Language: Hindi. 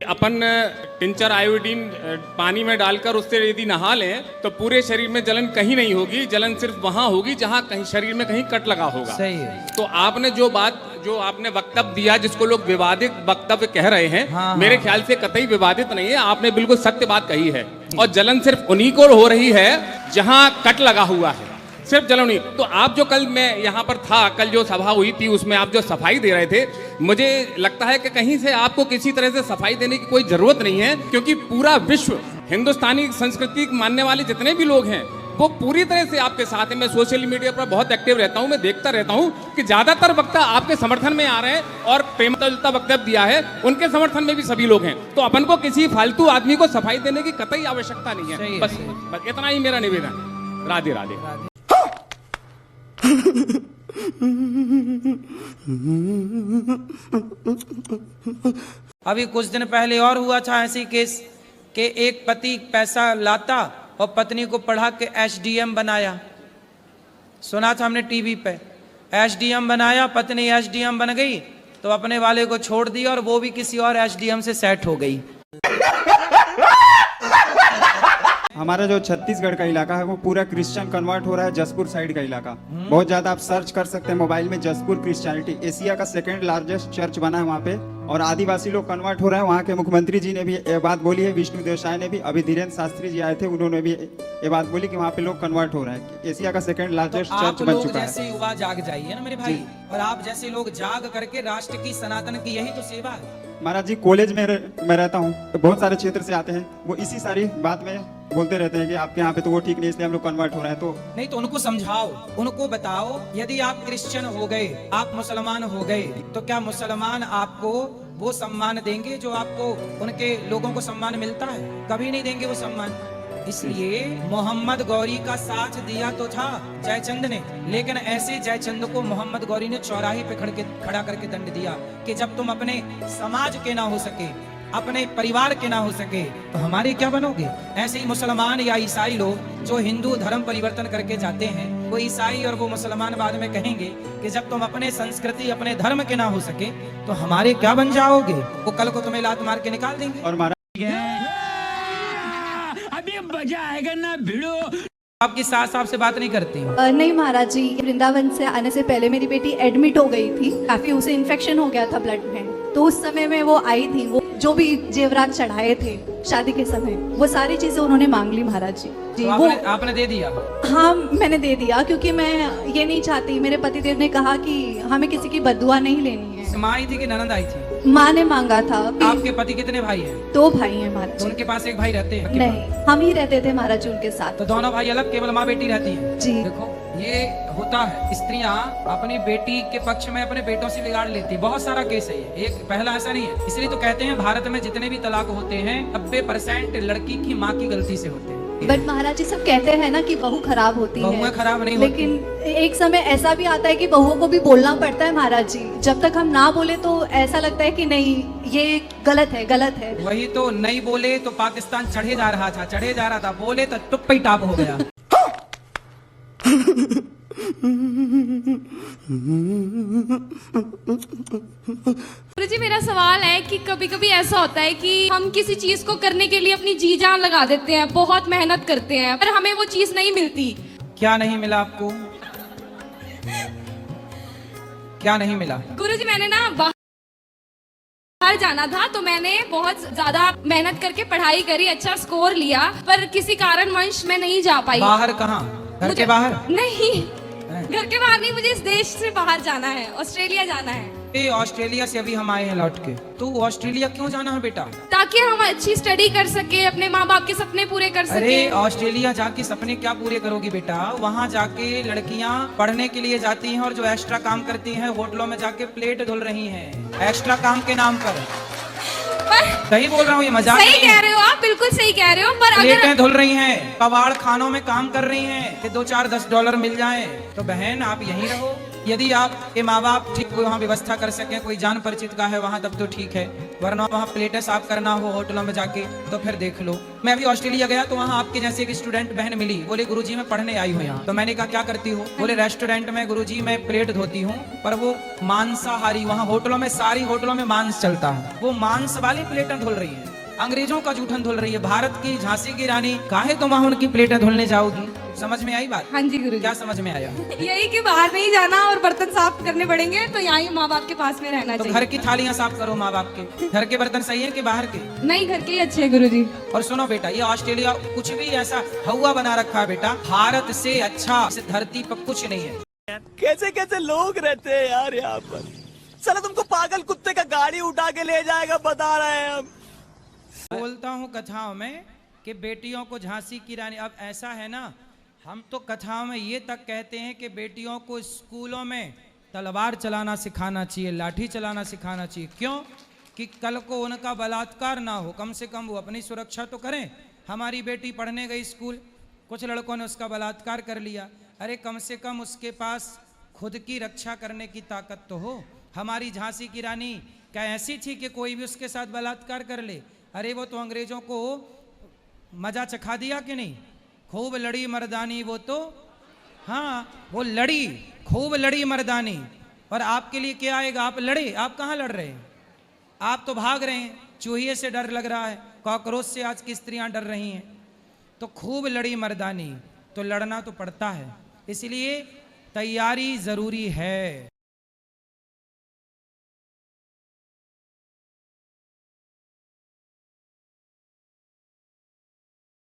अपन टिंचर आयोडीन पानी में डालकर उससे यदि नहा लें तो पूरे शरीर में जलन कहीं नहीं होगी, जलन सिर्फ वहां होगी जहां कहीं शरीर में कहीं कट लगा होगा। सही है। तो आपने जो आपने वक्तव्य दिया जिसको लोग विवादित वक्तव्य कह रहे हैं, हाँ, मेरे हाँ, ख्याल से कतई विवादित नहीं है, आपने बिल्कुल सत्य बात कही है। और जलन सिर्फ उन्हीं को हो रही है जहां कट लगा हुआ है, सिर्फ जलन नहीं। तो आप जो कल मैं यहाँ पर था, कल जो सभा हुई थी उसमें आप जो सफाई दे रहे थे, मुझे लगता है कि कहीं से आपको किसी तरह से सफाई देने की कोई जरूरत नहीं है, क्योंकि पूरा विश्व हिंदुस्तानी संस्कृति मानने वाले जितने भी लोग हैं वो पूरी तरह से आपके साथ हैं। मैं सोशल मीडिया पर बहुत एक्टिव रहता हूं, मैं देखता रहता हूं कि ज्यादातर वक्ता आपके समर्थन में आ रहे हैं और प्रेमतलता वक्तव्य दिया है उनके समर्थन में भी सभी लोग हैं। तो अपन को किसी फालतू आदमी को सफाई देने की कतई आवश्यकता नहीं है। बस इतना ही मेरा निवेदन। राधे राधे। अभी कुछ दिन पहले और हुआ था ऐसी केस कि एक पति पैसा लाता और पत्नी को पढ़ा के एसडीएम बनाया। सुना था हमने टीवी पे, एसडीएम बनाया, पत्नी एसडीएम बन गई तो अपने वाले को छोड़ दिया और वो भी किसी और एसडीएम से सेट हो गई। हमारा जो छत्तीसगढ़ का इलाका है वो पूरा क्रिश्चियन कन्वर्ट हो रहा है। जसपुर साइड का इलाका बहुत ज्यादा, आप सर्च कर सकते हैं मोबाइल में, जसपुर क्रिश्चियनिटी एशिया का सेकंड लार्जेस्ट चर्च बना है वहाँ पे, और आदिवासी लोग कन्वर्ट हो रहे हैं। वहाँ के मुख्यमंत्री जी ने भी ये बात बोली है, विष्णु देव साय ने भी, अभी धीरेन्द्र शास्त्री जी आए थे उन्होंने भी ये बात बोली कि वहाँ पे लोग कन्वर्ट हो रहे हैं। एशिया का सेकंड लार्जेस्ट चर्च बन चुका है। जैसे युवा जाग जाइए ना मेरे भाई, और आप जैसे लोग जाग करके राष्ट्र की सनातन की यही तो सेवा है। महाराज जी कॉलेज में मैं रहता हूँ तो बहुत सारे क्षेत्र से आते हैं, वो इसी सारी बात में बोलते रहते हैं कि आपके यहाँ पे तो वो ठीक नहीं इसलिए हम लोग कन्वर्ट हो रहे हैं। तो नहीं, तो उनको समझाओ, उनको बताओ, यदि आप क्रिश्चियन हो गए, आप मुसलमान हो गए, तो क्या मुसलमान आपको वो सम्मान देंगे जो आपको उनके लोगों को सम्मान मिलता है? कभी नहीं देंगे वो सम्मान। इसलिए मोहम्मद गौरी का साथ दिया तो था जयचंद ने, लेकिन ऐसे जयचंद को मोहम्मद गौरी ने चौराहे पे खड़ा करके दंड दिया कि जब तुम अपने समाज के ना हो सके, अपने परिवार के ना हो सके, तो हमारे क्या बनोगे? ऐसे ही मुसलमान या ईसाई लोग जो हिंदू धर्म परिवर्तन करके जाते हैं, वो ईसाई और वो मुसलमान बाद में कहेंगे कि जब तुम अपने संस्कृति अपने धर्म के ना हो सके तो हमारे क्या बन जाओगे? वो कल को तुम्हें लात मार के निकाल देंगे। और अभी मजा आएगा ना भिड़ो। आपकी सास आपसे बात नहीं करती? नहीं महाराज जी, वृंदावन से आने से पहले मेरी बेटी एडमिट हो गई थी, काफी उसे इन्फेक्शन हो गया था ब्लड में, तो उस समय में वो आई थी, वो जो भी जेवरात चढ़ाए थे शादी के समय वो सारी चीजें उन्होंने मांग ली महाराज जी। तो वो आपने दे दिया? हाँ मैंने दे दिया, क्योंकि मैं ये नहीं चाहती, मेरे पतिदेव ने कहा कि हमें किसी की बद्दुआ नहीं लेनी है। माँ आई थी कि ननद आई थी? माँ ने मांगा था। आपके पति कितने भाई हैं? 2 भाई हैं महाराज। उनके पास एक भाई रहते हैं? नहीं, हम ही रहते थे महाराज जी उनके साथ। तो दोनों भाई अलग, केवल माँ बेटी रहती है? जी। देखो ये होता है, स्त्रियां अपनी बेटी के पक्ष में अपने बेटों से बिगाड़ लेती है। बहुत सारा केस है ये, एक पहला ऐसा नहीं है। इसलिए तो कहते हैं भारत में जितने भी तलाक होते हैं 90% लड़की की माँ की गलती से होते हैं। बट महाराज जी सब कहते हैं ना कि बहू खराब होती है, बहुएं खराब नहीं होती। लेकिन एक समय ऐसा भी आता है कि बहुओं को भी बोलना पड़ता है महाराज जी। जब तक हम ना बोले तो ऐसा लगता है कि नहीं ये गलत है, गलत है। वही तो, नहीं बोले तो पाकिस्तान चढ़े जा रहा था, बोले तो टुप्पा ही टाप हो गया। गुरुजी मेरा सवाल है कि कभी कभी ऐसा होता है कि हम किसी चीज को करने के लिए अपनी जी जान लगा देते हैं, बहुत मेहनत करते हैं, पर हमें वो चीज नहीं मिलती। क्या नहीं मिला आपको? क्या नहीं मिला? गुरुजी मैंने ना बाहर जाना था तो मैंने बहुत ज्यादा मेहनत करके पढ़ाई करी, अच्छा स्कोर लिया, पर किसी कारणवश मैं नहीं जा पाई। बाहर कहाँ? घर के बाहर? नहीं, घर के बाहर नहीं, मुझे इस देश से बाहर जाना है, ऑस्ट्रेलिया जाना है। ऑस्ट्रेलिया से अभी हम आए हैं लौट के। तो ऑस्ट्रेलिया क्यों जाना है बेटा? ताकि हम अच्छी स्टडी कर सके, अपने माँ बाप के सपने पूरे कर सके। अरे ऑस्ट्रेलिया जाके सपने क्या पूरे करोगी बेटा? वहाँ जाके लड़कियाँ पढ़ने के लिए जाती हैं और जो एक्स्ट्रा काम करती हैं, होटलों में जाके प्लेट धुल रही हैं एक्स्ट्रा काम के नाम पर। सही बोल रहा हूँ, ये मजाक नहीं है। सही कह रहे हो आप, बिल्कुल सही कह रहे हो, पर प्लेटें धुल रही हैं, कबाड़ खानों में काम कर रही हैं कि 2-4 $10 मिल जाए। तो बहन आप यहीं रहो, यदि आपके माँ बाप ठीक वहाँ व्यवस्था कर सके, कोई जान परिचित का है वहाँ, तब तो ठीक है, वरना वहाँ प्लेटें साफ करना हो होटलों में जाके तो फिर देख लो। मैं अभी ऑस्ट्रेलिया गया तो वहाँ आपके जैसे एक स्टूडेंट बहन मिली, बोले गुरुजी मैं पढ़ने आई हूँ यहाँ। तो मैंने कहा क्या करती हो? बोले रेस्टोरेंट में गुरुजी मैं प्लेट धोती हूँ, पर वो मांसाहारी, वहाँ होटलों में सारी होटलों में मांस चलता है, वो मांस वाली प्लेटें धुल रही है, अंग्रेजों का जूठन धुल रही है। भारत की झांसी की रानी काहे तुम वहाँ उनकी प्लेटें धुलने जाओगी? समझ में आई बात? हाँ जी गुरुजी। क्या समझ में आया? यही कि बाहर नहीं जाना और बर्तन साफ करने पड़ेंगे, तो यहाँ ही माँ बाप के पास में रहना तो चाहिए। घर की थालियां साफ करो माँ बाप के। घर के बर्तन सही है कि बाहर के? नहीं, घर के ही अच्छे हैं गुरुजी। और सुनो बेटा, ये ऑस्ट्रेलिया कुछ भी ऐसा हवा बना रखा है बेटा, भारत से अच्छा इस धरती पर कुछ नहीं है। कैसे कैसे लोग रहते हैं यार यहाँ पर। चलो तुमको पागल कुत्ते का गाड़ी उठा के ले जाएगा, बता रहे हैं हम। बोलता हूँ कथाओं में कि बेटियों को झांसी की रानी, अब ऐसा है ना, हम तो कथाओं में ये तक कहते हैं कि बेटियों को स्कूलों में तलवार चलाना सिखाना चाहिए, लाठी चलाना सिखाना चाहिए। क्यों? कि कल को उनका बलात्कार ना हो, कम से कम वो अपनी सुरक्षा तो करें। हमारी बेटी पढ़ने गई स्कूल, कुछ लड़कों ने उसका बलात्कार कर लिया, अरे कम से कम उसके पास खुद की रक्षा करने की ताकत तो हो। हमारी झांसी की रानी क्या ऐसी थी कि कोई भी उसके साथ बलात्कार कर ले? अरे वो तो अंग्रेजों को मजा चखा दिया कि नहीं? खूब लड़ी मर्दानी वो तो, हाँ वो लड़ी, खूब लड़ी मर्दानी। और आपके लिए क्या आएगा? आप लड़े, आप कहाँ लड़ रहे हैं? आप तो भाग रहे हैं, चूहिए से डर लग रहा है, कॉकरोच से आज की स्त्रियां डर रही हैं। तो खूब लड़ी मर्दानी, तो लड़ना तो पड़ता है, इसलिए तैयारी जरूरी है।